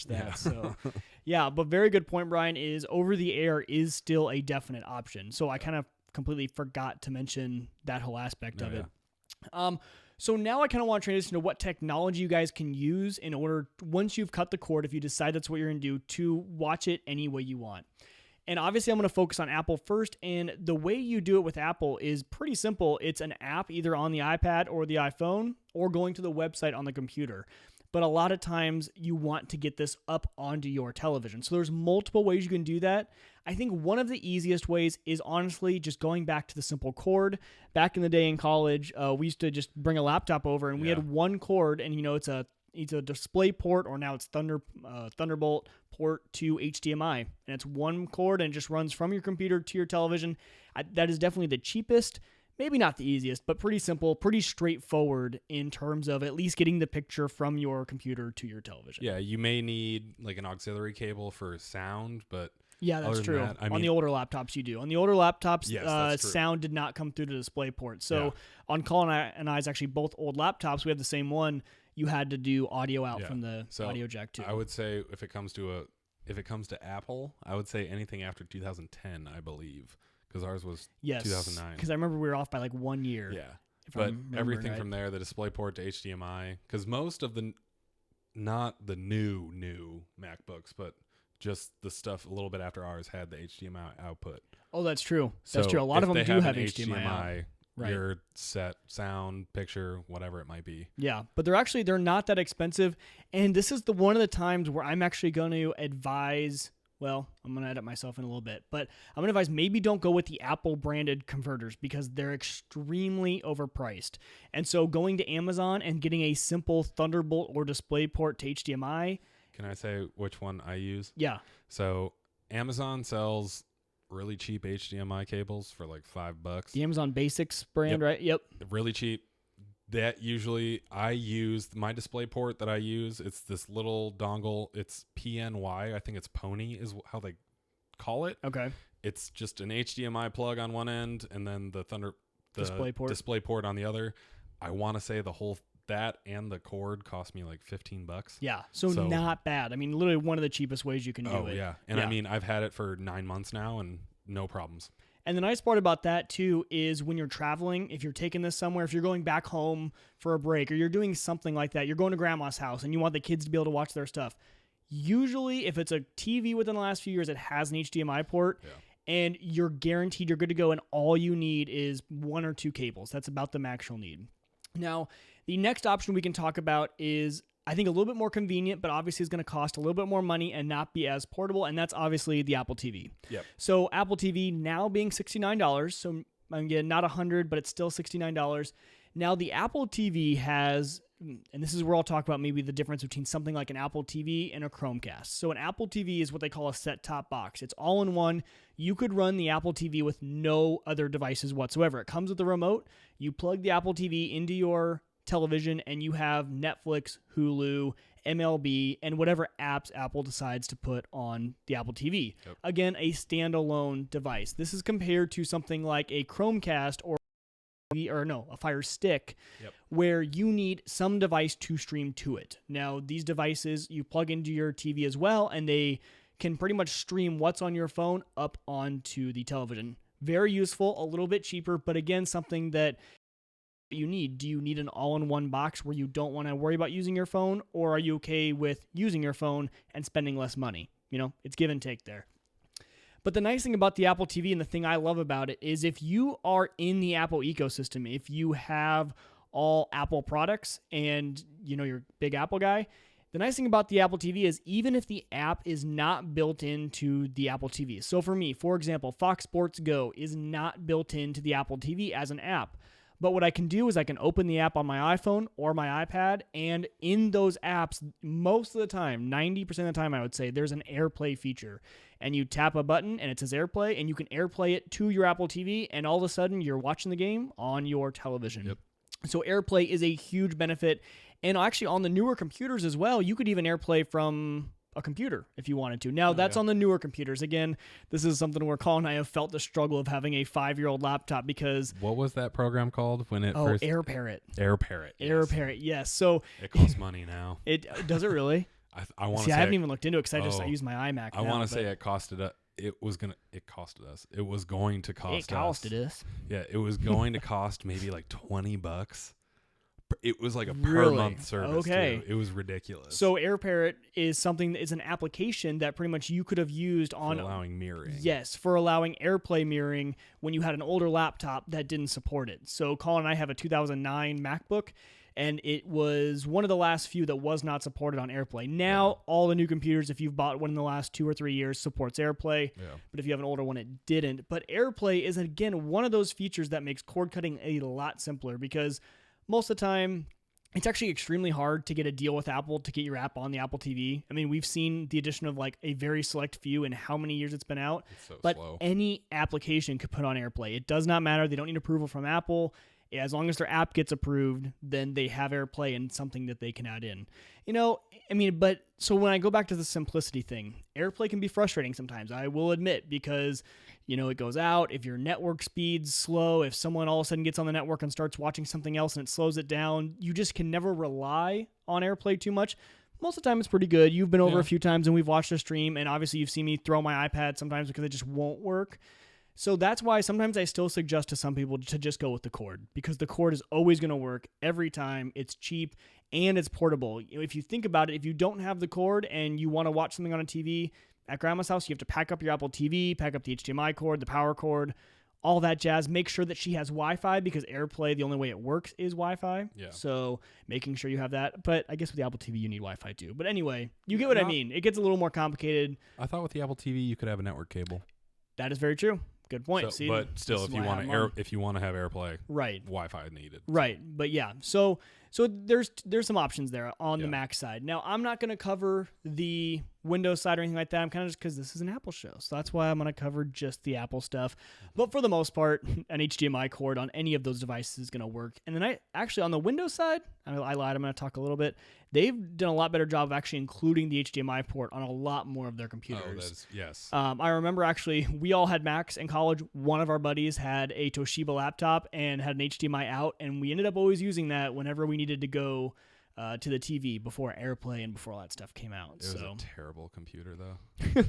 That so yeah, but very good point, Brian. Is over the air is still a definite option. So I kind of completely forgot to mention that whole aspect of it. So now I kind of want to transition to what technology you guys can use in order, once you've cut the cord, if you decide that's what you're going to do, to watch it any way you want. And obviously I'm going to focus on Apple first, and the way you do it with Apple is pretty simple. It's an app either on the iPad or the iPhone or going to the website on the computer. But a lot of times you want to get this up onto your television. So there's multiple ways you can do that. I think one of the easiest ways is honestly just going back to the simple cord. Back in the day in college, we used to just bring a laptop over and we had one cord, and it's a display port, or now it's Thunderbolt port to HDMI. And it's one cord and it just runs from your computer to your television. That is definitely the cheapest. Maybe not the easiest, but pretty simple, pretty straightforward in terms of at least getting the picture from your computer to your television. Yeah, you may need like an auxiliary cable for sound, but yeah, that's true. On the older laptops, you do. On the older laptops, sound did not come through the display port. So on Colin and I's actually both old laptops, we have the same one. You had to do audio out from the audio jack too. I would say if it comes to Apple, I would say anything after 2010, I believe. Because ours was 2009. Because I remember we were off by like 1 year. Yeah. But everything from there, the DisplayPort to HDMI, because most of not the new MacBooks, but just the stuff a little bit after ours had the HDMI output. Oh, that's true. That's true. A lot of them do have HDMI out. Right. Your set, sound, picture, whatever it might be. Yeah, but they're not that expensive. And this is one of the times where I'm actually going to advise... Well, I'm going to edit myself in a little bit, but I'm going to advise maybe don't go with the Apple branded converters because they're extremely overpriced. And so going to Amazon and getting a simple Thunderbolt or DisplayPort to HDMI. Can I say which one I use? Yeah. So Amazon sells really cheap HDMI cables for like $5. The Amazon Basics brand, right? Yep. Really cheap. That usually I use my DisplayPort that I use. It's this little dongle. It's PNY. I think it's Pony is how they call it. Okay. It's just an HDMI plug on one end and then the DisplayPort on the other. I want to say that and the cord cost me like $15. Yeah. So not bad. I mean, literally one of the cheapest ways you can do it. Oh yeah. And I mean, I've had it for 9 months now and no problems. And the nice part about that, too, is when you're traveling, if you're taking this somewhere, if you're going back home for a break or you're doing something like that, you're going to grandma's house and you want the kids to be able to watch their stuff. Usually, if it's a TV within the last few years, it has an HDMI port and you're guaranteed you're good to go. And all you need is 1 or 2 cables. That's about the max you'll need. Now, the next option we can talk about is, I think, a little bit more convenient, but obviously is going to cost a little bit more money and not be as portable, and that's obviously the Apple TV. Yep. So Apple TV now being $69, so again, not $100, but it's still $69. Now the Apple TV has, and this is where I'll talk about maybe the difference between something like an Apple TV and a Chromecast. So an Apple TV is what they call a set-top box. It's all in one. You could run the Apple TV with no other devices whatsoever. It comes with the remote. You plug the Apple TV into your television and you have Netflix, Hulu, MLB, and whatever apps Apple decides to put on the Apple TV. Yep. Again, a standalone device. This is compared to something like a Chromecast or a Fire Stick, where you need some device to stream to it. Now, these devices you plug into your TV as well, and they can pretty much stream what's on your phone up onto the television. Very useful, a little bit cheaper, but again, something that you need. Do you need an all-in-one box where you don't want to worry about using your phone, or are you okay with using your phone and spending less money? It's give and take there. But the nice thing about the Apple TV, and the thing I love about it, is if you are in the Apple ecosystem, if you have all Apple products and you're a big Apple guy, the nice thing about the Apple TV is even if the app is not built into the Apple TV. So for me, for example, Fox Sports Go is not built into the Apple TV as an app. But what I can do is I can open the app on my iPhone or my iPad, and in those apps, most of the time, 90% of the time I would say, there's an AirPlay feature. And you tap a button and it says AirPlay, and you can AirPlay it to your Apple TV, and all of a sudden you're watching the game on your television. Yep. So AirPlay is a huge benefit. And actually on the newer computers as well, you could even AirPlay from a computer if you wanted to. Now, that's on the newer computers. Again, this is something where Colin and I have felt the struggle of having a 5-year-old laptop because... What was that program called when it first... AirParrot. AirParrot. AirParrot, yes. So it costs money now. Does it really? I want to See, say... I haven't even looked into it because I use my iMac now. I want to say it costed us. It was going to cost us. Yeah, it was going to cost maybe like $20. It was like a per month service. Okay. Too. It was ridiculous. So AirParrot is an application that pretty much you could have used for allowing mirroring. Yes, for allowing AirPlay mirroring when you had an older laptop that didn't support it. So Colin and I have a 2009 MacBook, and it was one of the last few that was not supported on AirPlay. Now, all the new computers, if you've bought one in the last 2 or 3 years, supports AirPlay. Yeah. But if you have an older one, it didn't. But AirPlay is, again, one of those features that makes cord cutting a lot simpler because most of the time, it's actually extremely hard to get a deal with Apple to get your app on the Apple TV. I mean, we've seen the addition of like a very select few in how many years it's been out. It's so but slow. Any application could put on AirPlay. It does not matter. They don't need approval from Apple. As long as their app gets approved, then they have AirPlay and something that they can add in. But so when I go back to the simplicity thing, AirPlay can be frustrating sometimes, I will admit, because it goes out. If your network speed's slow, if someone all of a sudden gets on the network and starts watching something else and it slows it down, you just can never rely on AirPlay too much. Most of the time, it's pretty good. You've been over a few times and we've watched a stream, and obviously you've seen me throw my iPad sometimes because it just won't work. So that's why sometimes I still suggest to some people to just go with the cord, because the cord is always going to work every time. It's cheap and it's portable. If you think about it, if you don't have the cord and you want to watch something on a TV, at grandma's house, you have to pack up your Apple TV, pack up the HDMI cord, the power cord, all that jazz. Make sure that she has Wi-Fi because AirPlay, the only way it works is Wi-Fi. Yeah. So making sure you have that. But I guess with the Apple TV, you need Wi-Fi too. But anyway, you get what I mean. It gets a little more complicated. I thought with the Apple TV, you could have a network cable. That is very true. Good point. So, but still, if you want to have AirPlay, right, Wi-Fi needed. Right, but yeah, so there's some options there on the Mac side. Now, I'm not going to cover the Windows side or anything like that. I'm kind of just because this is an Apple show, so that's why I'm going to cover just the Apple stuff. But for the most part, an HDMI cord on any of those devices is going to work. And then on the Windows side, I lied. I'm going to talk a little bit. They've done a lot better job of actually including the HDMI port on a lot more of their computers. Yes. I remember actually we all had Macs in college. One of our buddies had a Toshiba laptop and had an HDMI out, and we ended up always using that whenever we needed to go to the TV before AirPlay and before all that stuff came out. It was a terrible computer, though.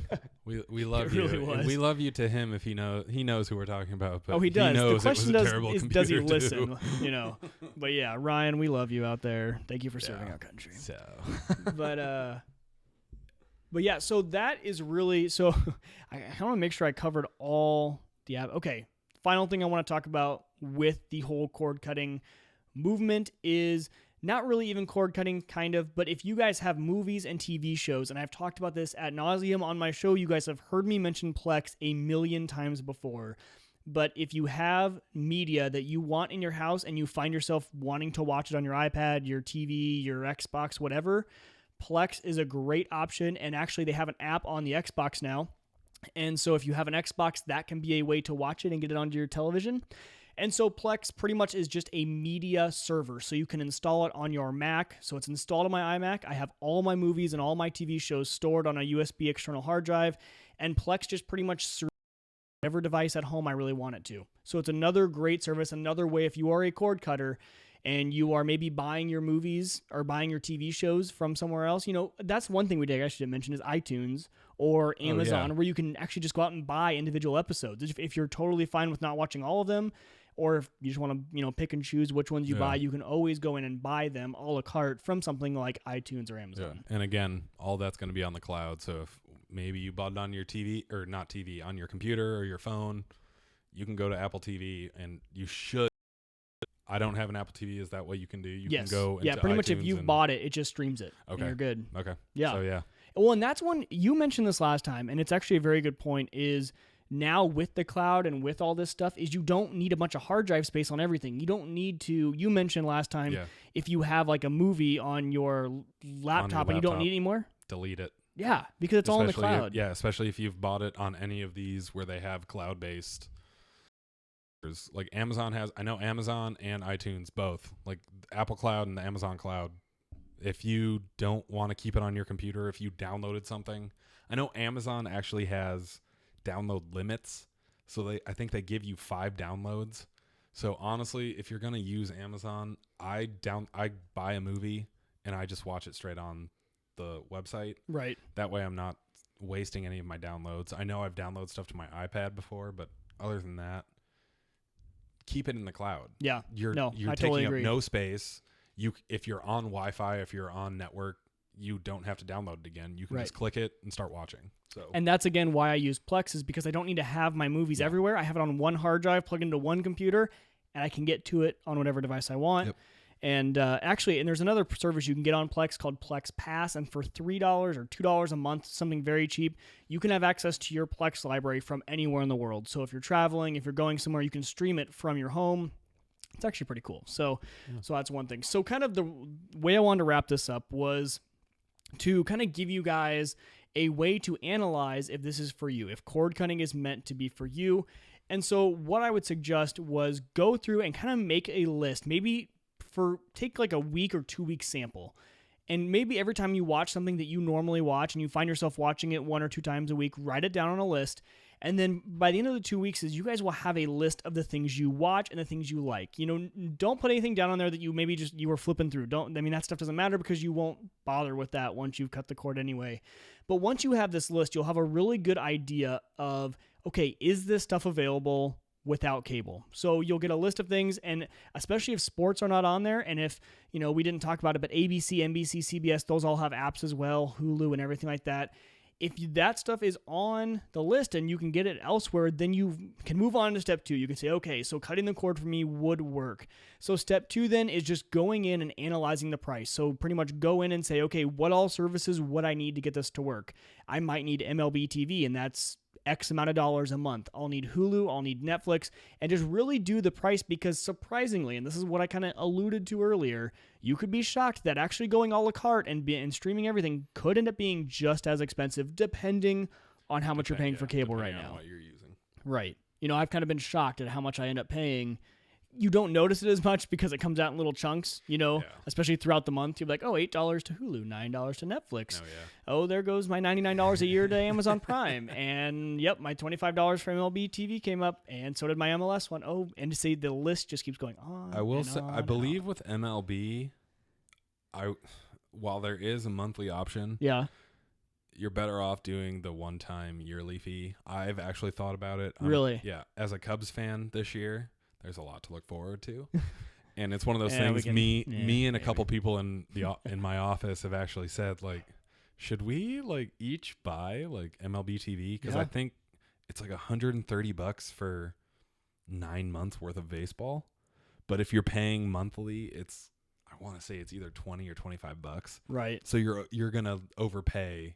we love you. Really was. We love you to him if he knows who we're talking about. But he does. He knows the question it was a terrible computer does he listen? But yeah, Ryan, we love you out there. Thank you for serving our country. So, but yeah, so that is really so. I want to make sure I covered all the app. Okay, final thing I want to talk about with the whole cord cutting movement is not really even cord cutting, kind of, but if you guys have movies and TV shows, and I've talked about this ad nauseum on my show, you guys have heard me mention Plex a million times before. But if you have media that you want in your house and you find yourself wanting to watch it on your iPad, your TV, your Xbox, whatever, Plex is a great option. And actually, they have an app on the Xbox now. And so if you have an Xbox, that can be a way to watch it and get it onto your television. And so Plex pretty much is just a media server. So you can install it on your Mac. So it's installed on my iMac. I have all my movies and all my TV shows stored on a USB external hard drive. And Plex just pretty much serves whatever device at home I really want it to. So it's another great service, another way if you are a cord cutter and you are maybe buying your movies or buying your TV shows from somewhere else. That's one thing we did, I should mention, is iTunes or Oh, yeah. Amazon, where you can actually just go out and buy individual episodes. If you're totally fine with not watching all of them, or if you just want to, pick and choose which ones you Yeah. buy, you can always go in and buy them a la carte from something like iTunes or Amazon. And again, all that's going to be on the cloud. So if maybe you bought it on your TV, or not TV, on your computer or your phone, you can go to Apple TV, and you should. I don't have an Apple TV. Is that what you can do? You Yes. can go into pretty much if iTunes you've and- bought it, it just streams it. Okay. And you're good. Okay. Yeah. So yeah. Well, and that's one you mentioned this last time, and it's actually a very good point, is now with the cloud and with all this stuff is you don't need a bunch of hard drive space on everything. You don't need to, you mentioned last time, Yeah. if you have like a movie on your laptop and you don't laptop. need it anymore. Delete it. Yeah, because it's all in the Especially- cloud. Yeah, especially if you've bought it on any of these where they have cloud-based. Like Amazon has, I know Amazon and iTunes both, like the Apple Cloud and the Amazon Cloud. If you don't want to keep it on your computer, if you downloaded something, I know Amazon actually has download limits. So I think they give you 5 downloads. So honestly, if you're gonna use Amazon, I buy a movie and I just watch it straight on the website. Right. That way I'm not wasting any of my downloads. I know I've downloaded stuff to my iPad before, but other than that, keep it in the cloud. Yeah. You're I taking totally up agree. no space. If you're on Wi-Fi, if you're on network, you don't have to download it again. You can Right. just click it and start watching. So And that's again why I use Plex, is because I don't need to have my movies Yeah. everywhere. I have it on one hard drive plugged into one computer, and I can get to it on whatever device I want. Yep. And actually, and there's another service you can get on Plex called Plex Pass, and for $3 or $2 a month, something very cheap, you can have access to your Plex library from anywhere in the world. So if you're traveling, if you're going somewhere, you can stream it from your home. It's actually pretty cool. So that's one thing. So kind of the way I wanted to wrap this up was to kind of give you guys a way to analyze if this is for you, if cord cutting is meant to be for you. And so what I would suggest was go through and kind of make a list, maybe take like a week or 2 week sample. And maybe every time you watch something that you normally watch and you find yourself watching it 1 or 2 times a week, write it down on a list. And then by the end of the 2 weeks is you guys will have a list of the things you watch and the things you like. Don't put anything down on there that you maybe just you were flipping through. That stuff doesn't matter because you won't bother with that once you've cut the cord anyway. But once you have this list, you'll have a really good idea of, okay, is this stuff available without cable? So you'll get a list of things, and especially if sports are not on there, and if, we didn't talk about it, but ABC, NBC, CBS, those all have apps as well, Hulu and everything like that. If that stuff is on the list and you can get it elsewhere, then you can move on to step 2. You can say, okay, so cutting the cord for me would work. So step 2 then is just going in and analyzing the price. So pretty much go in and say, okay, what all services would I need to get this to work? I might need MLB TV, and that's X amount of dollars a month. I'll need Hulu, I'll need Netflix, and just really do the price, because surprisingly, and this is what I kind of alluded to earlier, you could be shocked that actually going a la carte and streaming everything could end up being just as expensive, depending on how much you're paying for cable right depending on now. what you're using. Right. I've kind of been shocked at how much I end up paying. You don't notice it as much because it comes out in little chunks, especially throughout the month. You're like, oh, $8 to Hulu, $9 to Netflix. Oh, yeah. Oh, there goes my $99 a year to Amazon Prime. And yep, my $25 for MLB TV came up, and so did my MLS one. Oh, and to see the list just keeps going on. I will and say, on I and believe on. with MLB, while there is a monthly option, Yeah. you're better off doing the one-time yearly fee. I've actually thought about it. Really? Yeah. As a Cubs fan this year, there's a lot to look forward to. And it's one of those Yeah, things me and maybe. a couple people in my office have actually said, like, should we each buy MLB TV? Because Yeah. I think it's $130 for 9 months worth of baseball. But if you're paying monthly, I want to say it's either $20 or $25. Right. So you're gonna overpay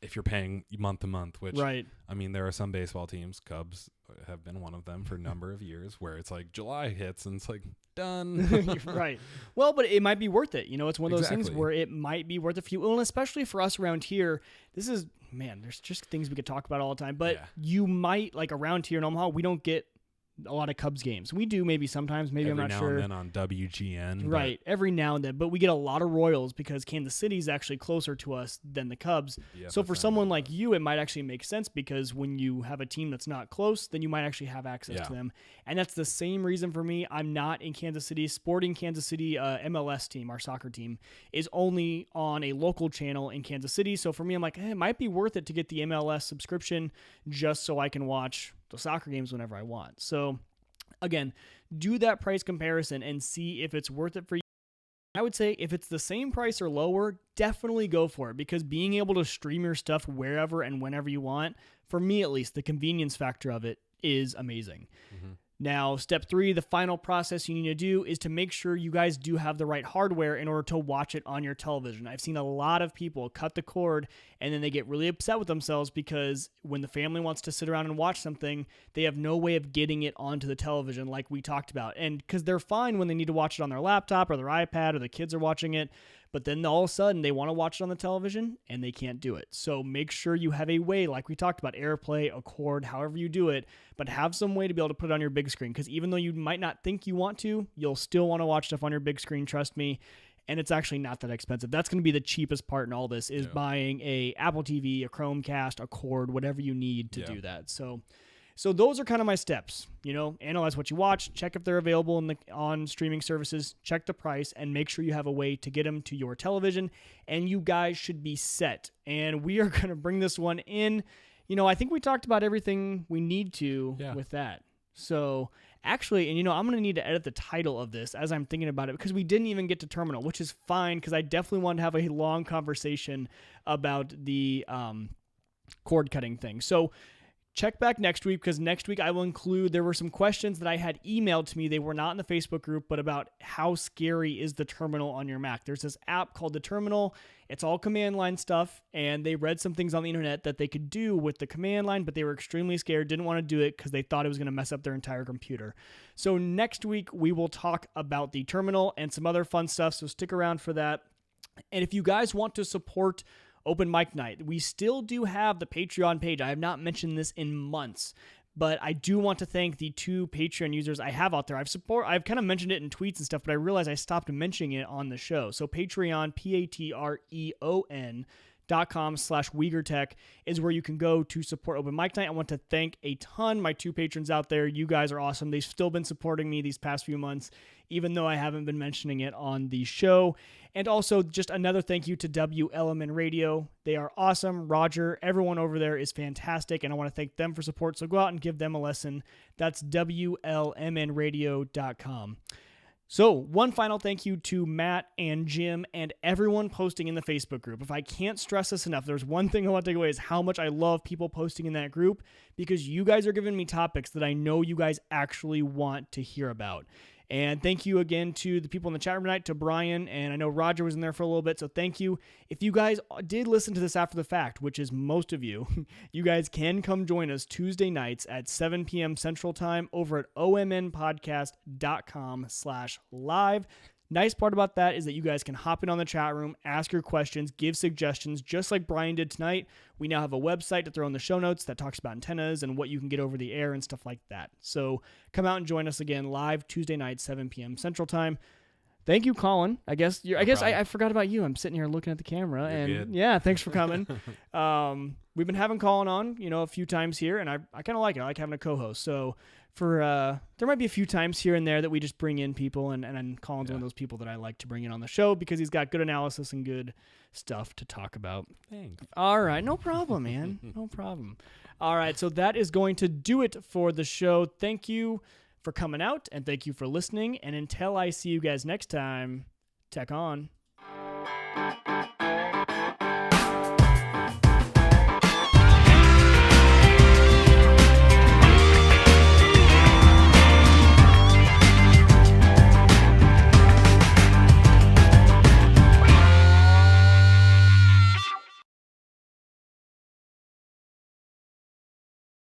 if you're paying month to month, which Right. I mean, there are some baseball teams, Cubs have been one of them for a number of years, where it's July hits and it's done. Right. Well, but it might be worth it. It's one of those things Exactly. where it might be worth a few. Well, and especially for us around here, there's just things we could talk about all the time. But Yeah. you might, around here in Omaha, we don't get a lot of Cubs games. We do maybe sometimes, maybe Every I'm not now sure. and then on WGN. Right, every now and then, but we get a lot of Royals because Kansas City is actually closer to us than the Cubs. So for someone like you, it might actually make sense because when you have a team that's not close, then you might actually have access to them. And that's the same reason for me. I'm not in Kansas City. Sporting Kansas City MLS team, our soccer team, is only on a local channel in Kansas City. So for me, I'm like, it might be worth it to get the MLS subscription just so I can watch the soccer games whenever I want. So again, do that price comparison and see if it's worth it for you. I would say if it's the same price or lower, definitely go for it because being able to stream your stuff wherever and whenever you want, for me at least, the convenience factor of it is amazing. Mm-hmm. Now, step 3, the final process you need to do is to make sure you guys do have the right hardware in order to watch it on your television. I've seen a lot of people cut the cord and then they get really upset with themselves because when the family wants to sit around and watch something, they have no way of getting it onto the television like we talked about. And because they're fine when they need to watch it on their laptop or their iPad or the kids are watching it, but then all of a sudden they want to watch it on the television and they can't do it. So make sure you have a way, like we talked about, AirPlay, a cord, however you do it, but have some way to be able to put it on your big screen. Because even though you might not think you want to, you'll still want to watch stuff on your big screen, trust me. And it's actually not that expensive. That's going to be the cheapest part in all this is buying a Apple TV, a Chromecast, a cord, whatever you need to do that. So those are kind of my steps, analyze what you watch, check if they're available on streaming services, check the price, and make sure you have a way to get them to your television, and you guys should be set. And we are going to bring this one in. I think we talked about everything we need to with that. So actually, and I'm going to need to edit the title of this as I'm thinking about it because we didn't even get to terminal, which is fine because I definitely want to have a long conversation about the cord cutting thing. So check back next week because next week I will include, there were some questions that I had emailed to me. They were not in the Facebook group, but about how scary is the terminal on your Mac. There's this app called the Terminal. It's all command line stuff, and they read some things on the internet that they could do with the command line, but they were extremely scared, didn't want to do it because they thought it was going to mess up their entire computer. So next week we will talk about the Terminal and some other fun stuff, so stick around for that. And if you guys want to support Open Mic Night, we still do have the Patreon page. I have not mentioned this in months, but I do want to thank the 2 Patreon users I have out there. I've kind of mentioned it in tweets and stuff, but I realized I stopped mentioning it on the show. So Patreon, patreon.com/WegerTech is where you can go to support Open Mic Night. I want to thank a ton my 2 patrons out there. You guys are awesome. They've still been supporting me these past few months, even though I haven't been mentioning it on the show. And also just another thank you to WLMN Radio. They are awesome. Roger, everyone over there is fantastic, and I want to thank them for support. So go out and give them a listen. That's WLMNradio.com. So one final thank you to Matt and Jim and everyone posting in the Facebook group. If I can't stress this enough, there's one thing I want to take away is how much I love people posting in that group because you guys are giving me topics that I know you guys actually want to hear about. And thank you again to the people in the chat room tonight, to Brian, and I know Roger was in there for a little bit, so thank you. If you guys did listen to this after the fact, which is most of you, you guys can come join us Tuesday nights at 7 p.m. Central Time over at omnpodcast.com/live. Nice part about that is that you guys can hop in on the chat room, ask your questions, give suggestions, just like Brian did tonight. We now have a website to throw in the show notes that talks about antennas and what you can get over the air and stuff like that. So come out and join us again live Tuesday night, 7 p.m. Central Time. Thank you, Colin. I forgot about you. I'm sitting here looking at the camera, yeah, thanks for coming. We've been having Colin on, a few times here, and I kind of like it. I like having a co-host. So there might be a few times here and there that we just bring in people, and Colin's one of those people that I like to bring in on the show because he's got good analysis and good stuff to talk about. Thanks. All right, no problem, man. No problem. All right, so that is going to do it for the show. Thank you for coming out, and thank you for listening. And until I see you guys next time, tech on.